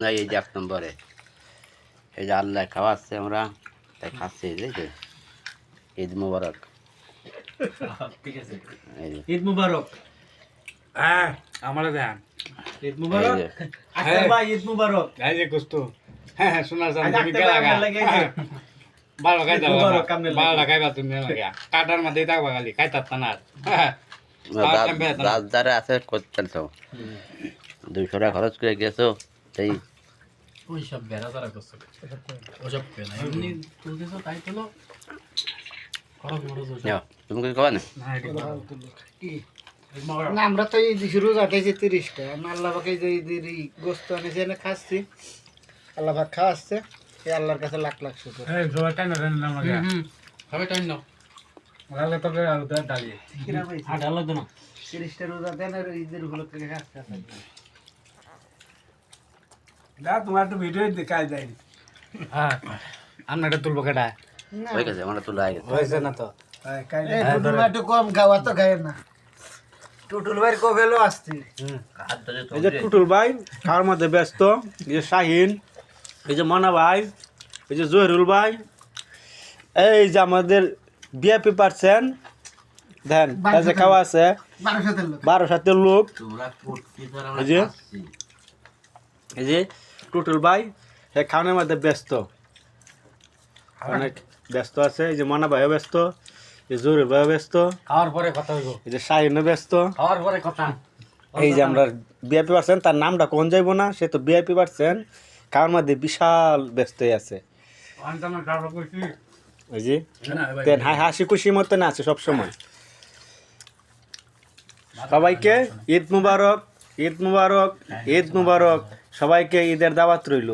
না এই যে 1 নম্বরে এই যে আল্লাহ খাওয়াচ্ছে আমরা তাই খাচ্ছি এই যে ঈদ মুবারক ঠিক আছে এই যে ঈদ মুবারক। হ্যাঁ আমারে দেন ঈদ মুবারক। এই যে। আচ্ছা ভাই ঈদ মুবারক। এই যে কুস্ত হ্যাঁ হ্যাঁ শোনা যান আচ্ছা, তুমি আচ্ছা, কে ভাই, লাগা আমার লাগে এই যে। ভালো খাই দাও মুবারক, আপনার লাগে। ভালো খাইবা তুমি লাগে কাটার মধ্যে থাকবা খালি খাইতা না দাদারে আছে করতেন তো 200 টাকা খরচ করে গেছো সেই ওইসব বেড়া তারা করছে ওসব কেনা এমনি তুলতেছো তাই তোলো খরচ মরচ ওইসব যাও, তুমি কি খাবা না না আমরা তো এই শুরু যাতেছি 30টা আল্লাহ পাকে যে ঈদের গোস্ত এনেছে এনে খাচ্ছি আল্লাহ পাক খাওয়াচ্ছে এই আল্লাহর কাছে লাখ লাখ শুকর। এই সবাই টাইম দেন না লাগে সবাই টাইম নাও লাগে তো আর ডালি কিরা ভাই আর ডাল লাগতো না 30টা রোজা দেন আর ঈদের উপলক্ষে খাচ্ছে না তোমার তো ভিডিও দেখাই যায় হ্যাঁ আমরা এটা তুলবো কেটা না হয়ে গেছে আমরা তুলা গেছে হয়েছে না তো এই টুটুল ভাই একটু কম খাওয়া তো খায় না টুটুল ভাই কবেলো আসছে এই যে টুটুল ভাই খাওয়ার মধ্যে ব্যস্ত, এই যে শাহিন, এই যে মনা ভাই, এই যে জহিরুল ভাই, এই যে আমাদের বিএপি পারছেন দেন এই যে খাওয়া আছে 1200 লোক 12-7 লোক। তোমরা করতে এই যে এই যে টুটুল ভাই সে খাওয়ানোর মধ্যে ব্যস্ত, অনেক ব্যস্ত আছে। এই যে মনা ভাইও ব্যস্ত, এই যে জহিরুল ভাইও ব্যস্ত, খাওয়ার পরে কথা হইব এই যে শাহিনও ব্যস্ত। খাওয়ার পরে কথা এই যে আমরা বিআইপি পারছেন তার নামটা কোন যাইব না, সে তো বিআইপি পারছেন খাওয়ার মধ্যে বিশাল ব্যস্ত হয়ে আছে। আনতাম খাওয়া কইছি ওই যে না ভাই তেন হাসি খুশি মতন আছে সবসময়। সবাইকে ঈদ মুবারক, ঈদ মুবারক, ঈদ মুবারক, সবাইকে ঈদের দাওয়াত রইল।